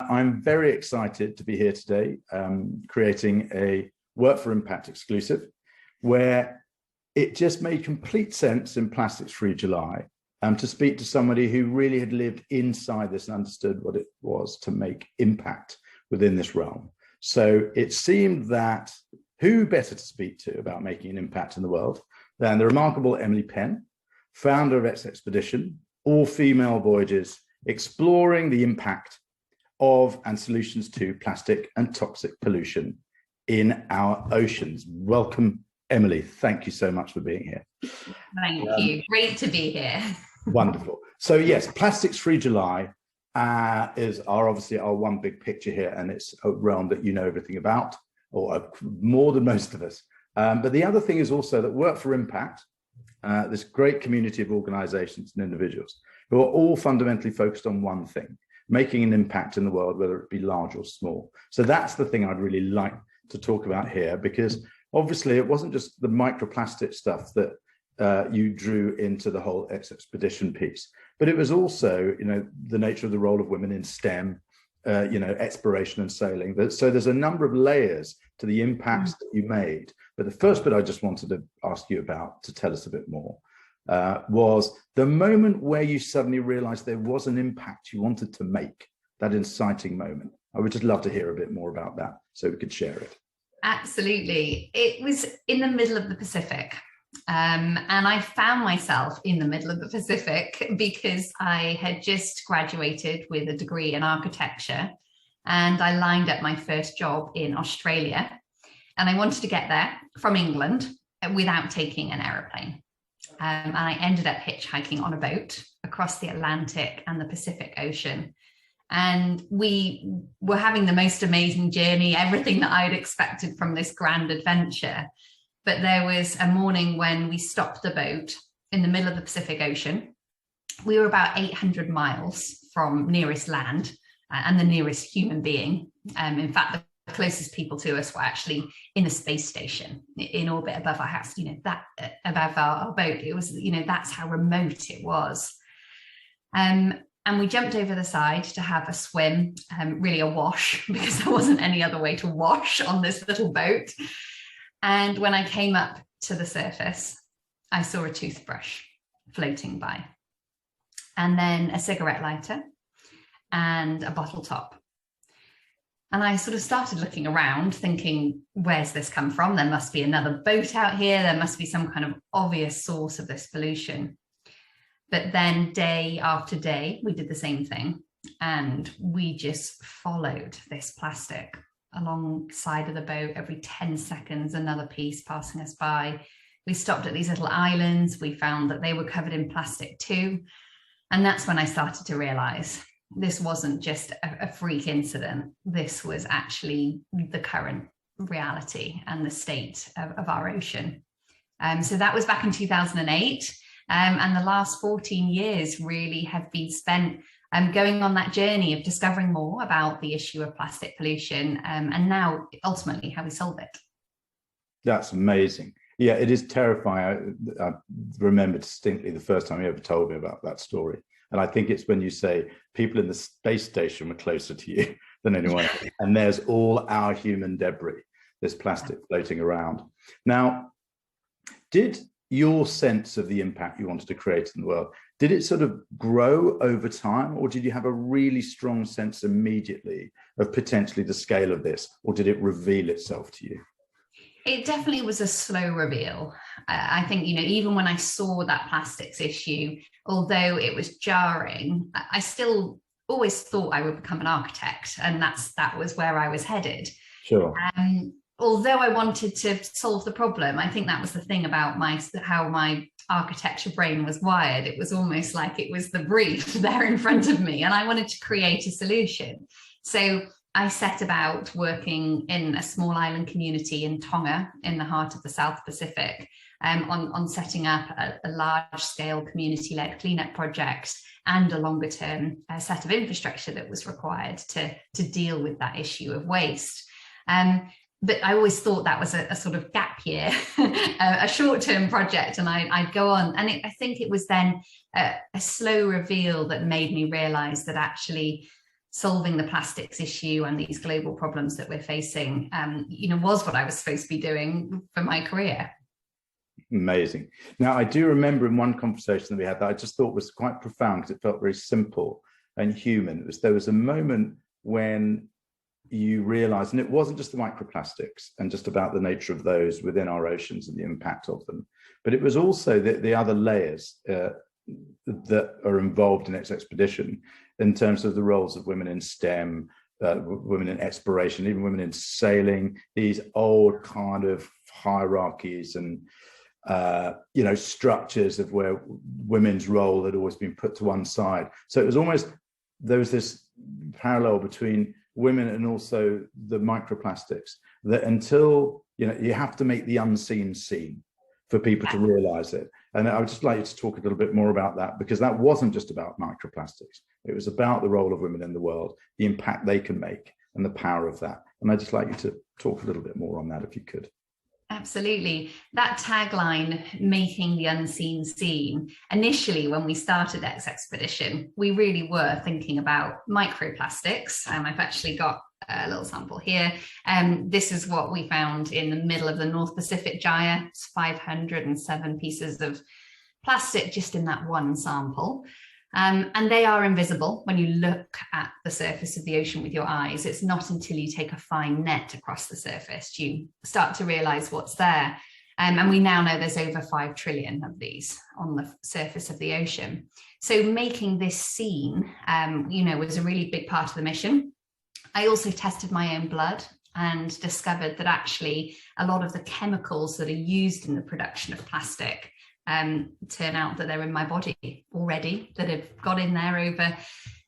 I'm very excited to be here today, creating a Work for Impact exclusive, where it just made complete sense in Plastics Free July to speak to somebody who really had lived inside this and understood what it was to make impact within this realm. So it seemed that who better to speak to about making an impact in the world than the remarkable Emily Penn, founder of Exxpedition, all female voyages exploring the impact of and solutions to plastic and toxic pollution in our oceans. Welcome, Emily. Thank you so much for being here. Thank you. Great to be here. Wonderful. So yes, Plastics Free July is obviously our one big picture here, and it's a realm that you know everything about, or more than most of us. But the other thing is also that Work for Impact, this great community of organizations and individuals who are all fundamentally focused on one thing, making an impact in the world, whether it be large or small. So that's the thing I'd really like to talk about here, because obviously it wasn't just the microplastic stuff that you drew into the whole Exxpedition piece, but it was also, the nature of the role of women in STEM, exploration and sailing. So there's a number of layers to the impacts that you made. But the first bit I just wanted to ask you about, to tell us a bit more, was the moment where you suddenly realized there was an impact you wanted to make, that inciting moment. I would just love to hear a bit more about that so we could share it. Absolutely. It was in the middle of the Pacific. And I found myself in the middle of the Pacific because I had just graduated with a degree in architecture, and I lined up my first job in Australia. And I wanted to get there from England without taking an aeroplane. And I ended up hitchhiking on a boat across the Atlantic and the Pacific Ocean. And we were having the most amazing journey, everything that I'd expected from this grand adventure. But there was a morning when we stopped the boat in the middle of the Pacific Ocean. We were about 800 miles from nearest land and the nearest human being. In fact, the closest people to us were actually in a space station in orbit above our house, that above our boat. It was, that's how remote it was. And we jumped over the side to have a swim, really a wash, because there wasn't any other way to wash on this little boat. And when I came up to the surface, I saw a toothbrush floating by, and then a cigarette lighter and a bottle top. And I sort of started looking around thinking, where's this come from? There must be another boat out here. There must be some kind of obvious source of this pollution. But then day after day, we did the same thing. And we just followed this plastic alongside of the boat. Every 10 seconds, another piece passing us by. We stopped at these little islands. We found that they were covered in plastic too. And that's when I started to realize this wasn't just a freak incident. This was actually the current reality and the state of our ocean. So that was back in 2008. And the last 14 years really have been spent going on that journey of discovering more about the issue of plastic pollution, and now ultimately how we solve it. That's amazing. Yeah, it is terrifying. I remember distinctly the first time you ever told me about that story. And I think it's when you say people in the space station were closer to you than anyone else. And there's all our human debris, this plastic floating around. Now, did your sense of the impact you wanted to create in the world, did it sort of grow over time, or did you have a really strong sense immediately of potentially the scale of this, or did it reveal itself to you? It definitely was a slow reveal. I think, even when I saw that plastics issue, although it was jarring, I still always thought I would become an architect, and that was where I was headed. Sure. Although I wanted to solve the problem, I think that was the thing about how my architecture brain was wired. It was almost like it was the brief there in front of me, and I wanted to create a solution. So I set about working in a small island community in Tonga in the heart of the South Pacific, on setting up a large-scale community-led cleanup project and a longer-term set of infrastructure that was required to deal with that issue of waste. But I always thought that was a sort of gap year, a short-term project, and I'd go on. And I think it was then a slow reveal that made me realize that actually solving the plastics issue and these global problems that we're facing, was what I was supposed to be doing for my career. Amazing. Now, I do remember in one conversation that we had that I just thought was quite profound because it felt very simple and human. There was a moment when you realized, and it wasn't just the microplastics and just about the nature of those within our oceans and the impact of them, but it was also the other layers that are involved in Exxpedition in terms of the roles of women in STEM, women in exploration, even women in sailing, these old kind of hierarchies and structures of where women's role had always been put to one side. So it was almost, there was this parallel between women and also the microplastics, that until, you have to make the unseen seen for people to realize it. And I would just like you to talk a little bit more about that, because that wasn't just about microplastics. It was about the role of women in the world, the impact they can make and the power of that. And I'd just like you to talk a little bit more on that, if you could. Absolutely. That tagline, making the unseen seen, initially when we started Exxpedition, we really were thinking about microplastics. I've actually got a little sample here. This is what we found in the middle of the North Pacific Gyre. It's 507 pieces of plastic just in that one sample. And they are invisible when you look at the surface of the ocean with your eyes. It's not until you take a fine net across the surface you start to realize what's there. And we now know there's over 5 trillion of these on the surface of the ocean. So making this seen, was a really big part of the mission. I also tested my own blood and discovered that actually a lot of the chemicals that are used in the production of plastic turn out that they're in my body already, that have got in there over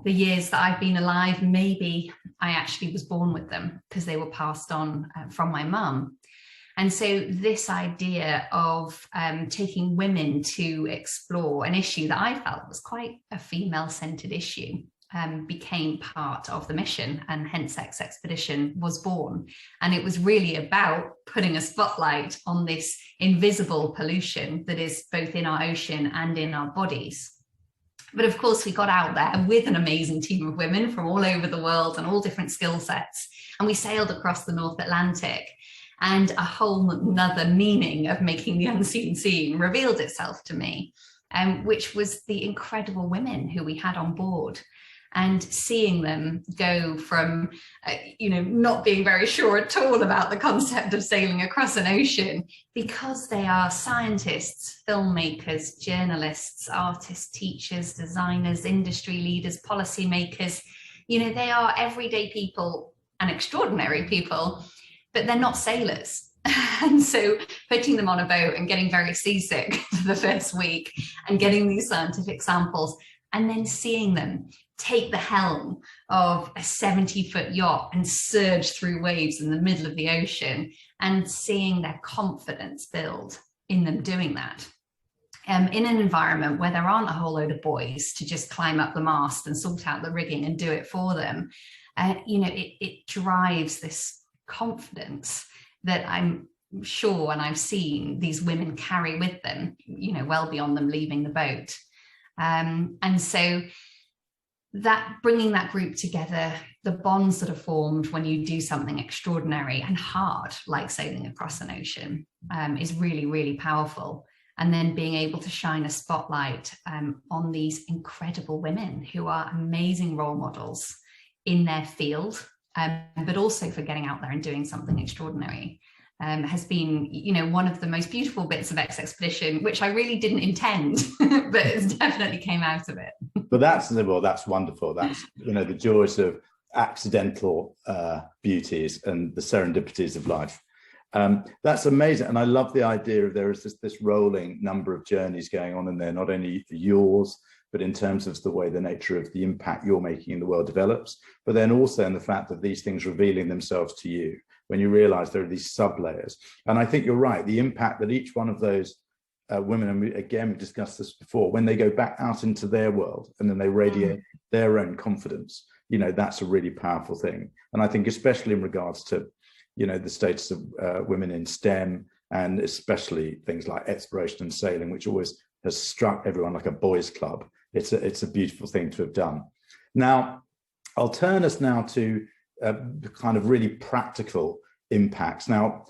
the years that I've been alive. Maybe I actually was born with them because they were passed on from my mum. And so this idea of taking women to explore an issue that I felt was quite a female-centered issue became part of the mission, and hence Exxpedition was born. And it was really about putting a spotlight on this invisible pollution that is both in our ocean and in our bodies. But of course, we got out there with an amazing team of women from all over the world and all different skill sets. And we sailed across the North Atlantic, and a whole nother meaning of making the unseen seen revealed itself to me, which was the incredible women who we had on board. And seeing them go from, not being very sure at all about the concept of sailing across an ocean, because they are scientists, filmmakers, journalists, artists, teachers, designers, industry leaders, policymakers. They are everyday people and extraordinary people, but they're not sailors. And so putting them on a boat and getting very seasick for the first week and getting these scientific samples, and then seeing them take the helm of a 70-foot yacht and surge through waves in the middle of the ocean, and seeing their confidence build in them doing that. In an environment where there aren't a whole load of boys to just climb up the mast and sort out the rigging and do it for them, it drives this confidence that I'm sure, and I've seen these women carry with them, well beyond them leaving the boat. And so that bringing that group together, the bonds that are formed when you do something extraordinary and hard, like sailing across an ocean, is really, really powerful. And then being able to shine a spotlight on these incredible women who are amazing role models in their field, but also for getting out there and doing something extraordinary. Has been, one of the most beautiful bits of Exxpedition, which I really didn't intend, but it definitely came out of it. But that's wonderful. That's, the joys of accidental beauties and the serendipities of life. That's amazing. And I love the idea of there is this rolling number of journeys going on in there, not only yours, but in terms of the way the nature of the impact you're making in the world develops, but then also in the fact that these things revealing themselves to you when you realize there are these sub-layers. And I think you're right, the impact that each one of those women, and we discussed this before, when they go back out into their world and then they radiate their own confidence, that's a really powerful thing. And I think especially in regards to, the status of women in STEM, and especially things like exploration and sailing, which always has struck everyone like a boys' club. It's a beautiful thing to have done. Now, I'll turn us now to the kind of really practical impacts. Now,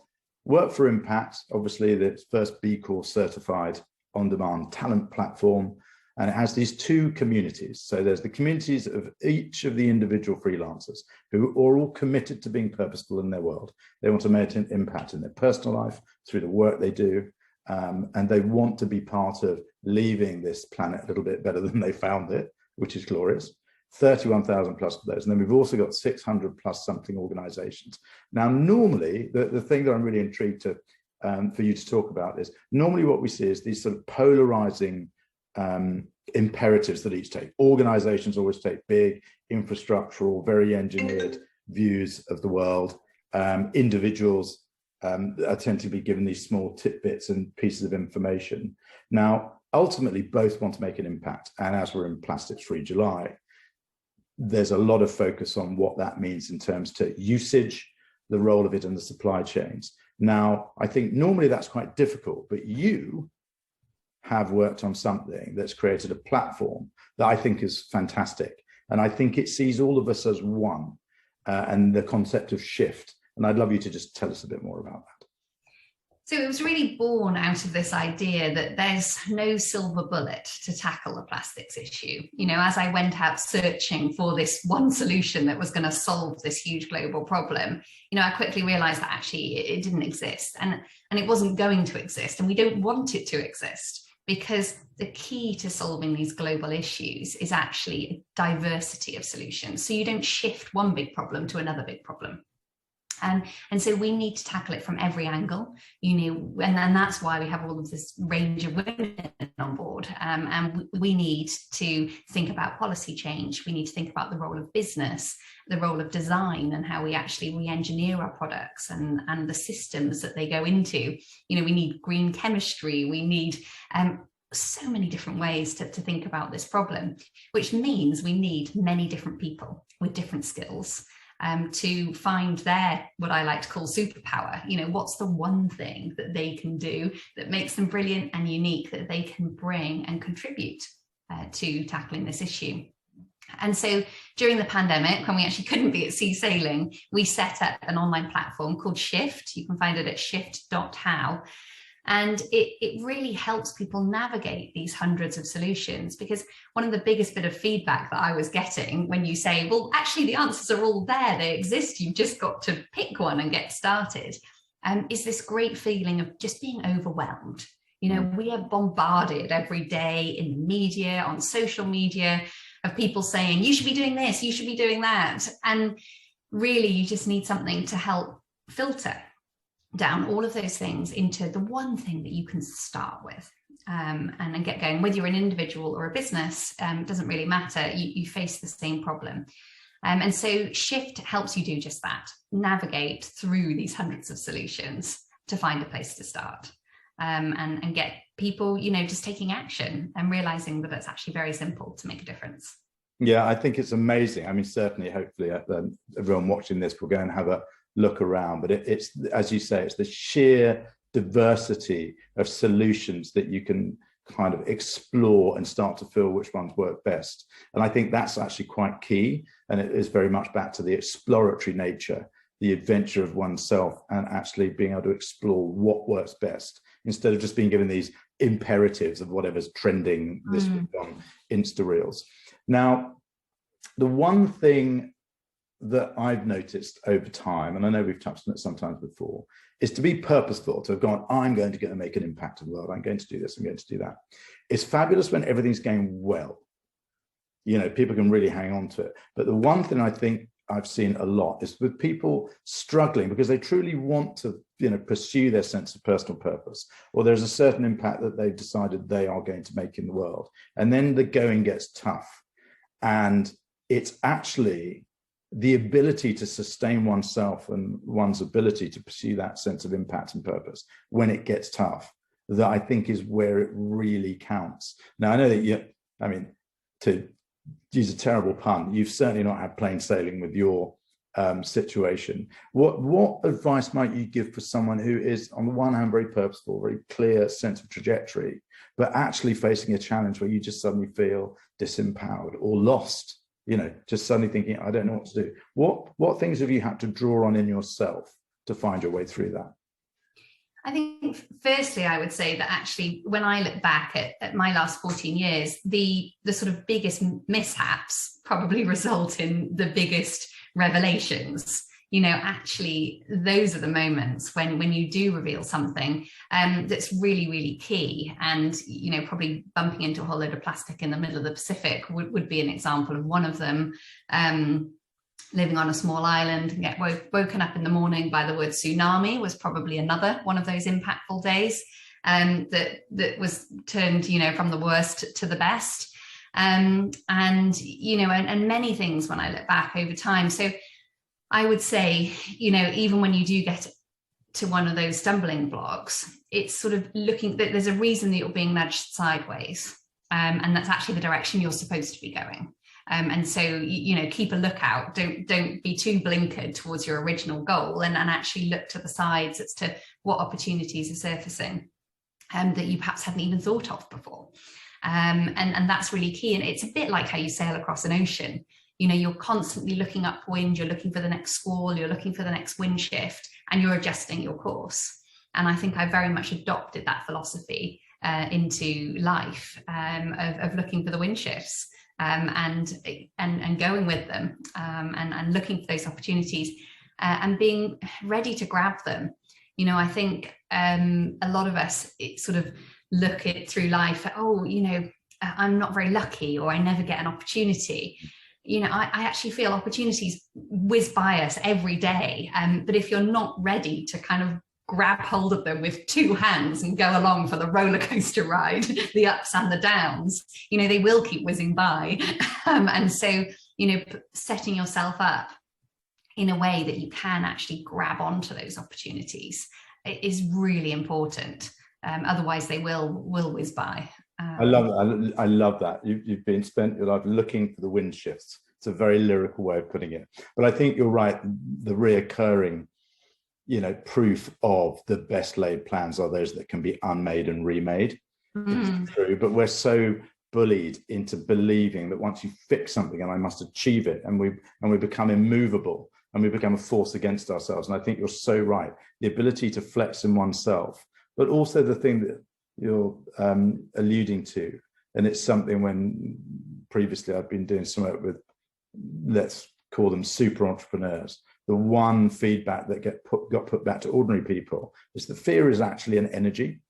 Work for Impact, obviously, the first B Corp certified on-demand talent platform, and it has these two communities. So there's the communities of each of the individual freelancers who are all committed to being purposeful in their world. They want to make an impact in their personal life through the work they do, and they want to be part of leaving this planet a little bit better than they found it, which is glorious. 31,000 plus of those. And then we've also got 600 plus something organizations. Now, normally, the thing that I'm really intrigued to for you to talk about is, normally what we see is these sort of polarizing imperatives that each take. Organizations always take big, infrastructural, very engineered views of the world. Individuals tend to be given these small tidbits and pieces of information. Now, ultimately, both want to make an impact. And as we're in Plastics Free July, there's a lot of focus on what that means in terms to usage, the role of it in the supply chains. Now, I think normally that's quite difficult, but you have worked on something that's created a platform that I think is fantastic. And I think it sees all of us as one, and the concept of shift. And I'd love you to just tell us a bit more about that. So it was really born out of this idea that there's no silver bullet to tackle the plastics issue. You know, as I went out searching for this one solution that was going to solve this huge global problem, you know, I quickly realized that actually it didn't exist, and it wasn't going to exist, and we don't want it to exist, because the key to solving these global issues is actually a diversity of solutions. So you don't shift one big problem to another big problem. And so we need to tackle it from every angle, you know, and that's why we have all of this range of women on board. And we need to think about policy change. We need to think about the role of business, the role of design, and how we actually re-engineer our products and the systems that they go into. You know, we need green chemistry. We need so many different ways to think about this problem, which means we need many different people with different skills. To find their, what I like to call superpower. You know, what's the one thing that they can do that makes them brilliant and unique, that they can bring and contribute to tackling this issue. And so during the pandemic, when we actually couldn't be at sea sailing, we set up an online platform called Shift. You can find it at shift.how. And it really helps people navigate these hundreds of solutions, because one of the biggest bit of feedback that I was getting when you say, well, actually the answers are all there, they exist, you've just got to pick one and get started, is this great feeling of just being overwhelmed. You know, we are bombarded every day in the media, on social media, of people saying, you should be doing this, you should be doing that. And really, you just need something to help filter down all of those things into the one thing that you can start with, and then get going. Whether you're an individual or a business, doesn't really matter. You face the same problem. And so Shift helps you do just that, navigate through these hundreds of solutions to find a place to start, and get people, you know, just taking action and realizing that it's actually very simple to make a difference. Yeah, I think it's amazing. I mean, certainly, hopefully, everyone watching this will go and have a look around, but it's, as you say, it's the sheer diversity of solutions that you can kind of explore and start to feel which ones work best. And I think that's actually quite key. And it is very much back to the exploratory nature, the adventure of oneself, and actually being able to explore what works best, instead of just being given these imperatives of whatever's trending this week on Insta Reels. Now, the one thing that I've noticed over time, and I know we've touched on it sometimes before, is to be purposeful, to have gone, I'm going to make an impact in the world, I'm going to do this, I'm going to do that. It's fabulous when everything's going well. You know, people can really hang on to it. But the one thing I think I've seen a lot is with people struggling because they truly want to, you know, pursue their sense of personal purpose, or there's a certain impact that they've decided they are going to make in the world. And then the going gets tough. And it's actually the ability to sustain oneself and one's ability to pursue that sense of impact and purpose when it gets tough, that I think is where it really counts. Now, I know that I mean, to use a terrible pun, you've certainly not had plain sailing with your situation. What advice might you give for someone who is, on the one hand, very purposeful, very clear sense of trajectory, but actually facing a challenge where you just suddenly feel disempowered or lost just suddenly thinking, I don't know what to do. What things have you had to draw on in yourself to find your way through that? I think firstly, I would say that actually, when I look back at my last 14 years, the sort of biggest mishaps probably result in the biggest revelations. Actually, those are the moments when you do reveal something that's really, really key. And, probably bumping into a whole load of plastic in the middle of the Pacific would be an example of one of them. Living on a small island and get woken up in the morning by the word tsunami was probably another one of those impactful days that was turned, from the worst to the best. And many things when I look back over time. So I would say, even when you do get to one of those stumbling blocks, it's sort of looking that there's a reason that you're being nudged sideways. And that's actually the direction you're supposed to be going. And so, keep a lookout. Don't be too blinkered towards your original goal, and actually look to the sides as to what opportunities are surfacing that you perhaps hadn't even thought of before. And that's really key. And it's a bit like how you sail across an ocean. You're constantly looking upwind, you're looking for the next squall, you're looking for the next wind shift, and you're adjusting your course. And I think I very much adopted that philosophy into life of looking for the wind shifts. And going with them and looking for those opportunities and being ready to grab them. I think a lot of us sort of look at through life, I'm not very lucky, or I never get an opportunity. I actually feel opportunities whiz by us every day. But if you're not ready to kind of grab hold of them with two hands and go along for the roller coaster ride, the ups and the downs, they will keep whizzing by. And so, setting yourself up in a way that you can actually grab onto those opportunities is really important. Otherwise they will whiz by. I love that. I love that. You've spent your life looking for the wind shifts. It's a very lyrical way of putting it. But I think you're right. The reoccurring proof of the best laid plans are those that can be unmade and remade. It's true, but we're so bullied into believing that once you fix something, and I must achieve it, and we become immovable, and we become a force against ourselves. And I think you're so right. The ability to flex in oneself, but also the thing that you're alluding to, and it's something when previously I've been doing some work with, let's call them super entrepreneurs. The one feedback that got put back to ordinary people is that fear is actually an energy,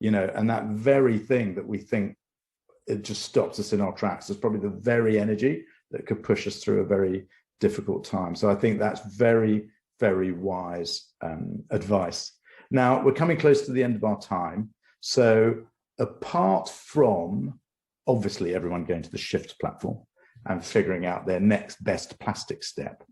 and that very thing that we think it just stops us in our tracks is probably the very energy that could push us through a very difficult time. So I think that's very, very wise advice. Now, we're coming close to the end of our time. So apart from, obviously, everyone going to the Shift platform and figuring out their next best plastic step,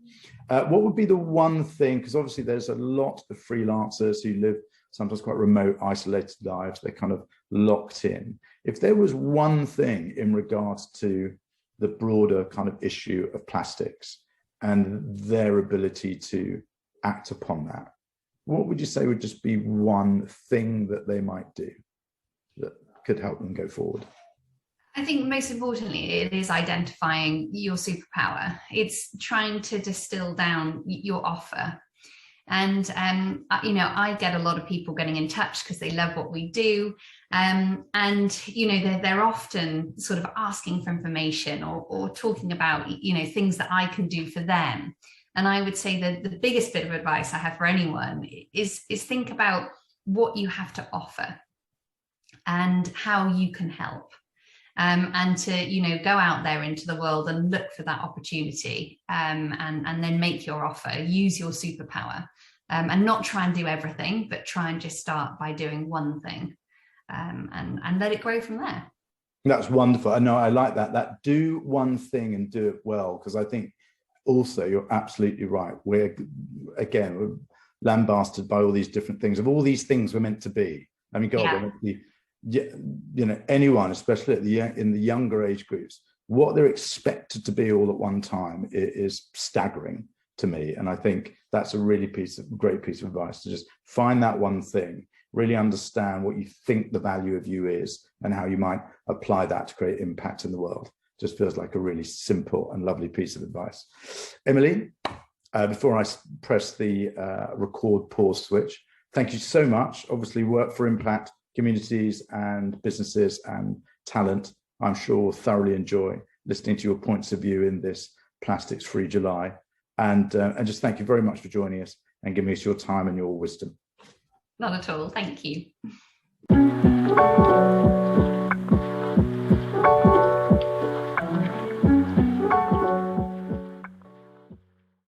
what would be the one thing, because obviously there's a lot of freelancers who live sometimes quite remote, isolated lives, they're kind of locked in. If there was one thing in regards to the broader kind of issue of plastics and their ability to act upon that, what would you say would just be one thing that they might do that could help them go forward? I think most importantly, it is identifying your superpower. It's trying to distill down your offer. And, I get a lot of people getting in touch because they love what we do. And, they're often sort of asking for information or talking about, things that I can do for them. And I would say that the biggest bit of advice I have for anyone is think about what you have to offer and how you can help. And to, go out there into the world and look for that opportunity and then make your offer, use your superpower and not try and do everything, but try and just start by doing one thing and let it grow from there. That's wonderful. I know, I like that do one thing and do it well, because I think also you're absolutely right. We're lambasted by all these different things, of all these things we're meant to be. I mean, God, we're meant to be, anyone, especially in the younger age groups, what they're expected to be all at one time is staggering to me. And I think that's a really great piece of advice, to just find that one thing, really understand what you think the value of you is and how you might apply that to create impact in the world. just feels like a really simple and lovely piece of advice. Emily, before I press the record pause switch, thank you so much. Obviously, work for impact communities and businesses and talent, I'm sure will thoroughly enjoy listening to your points of view in this Plastics Free July. And just thank you very much for joining us and giving us your time and your wisdom. Not at all. Thank you.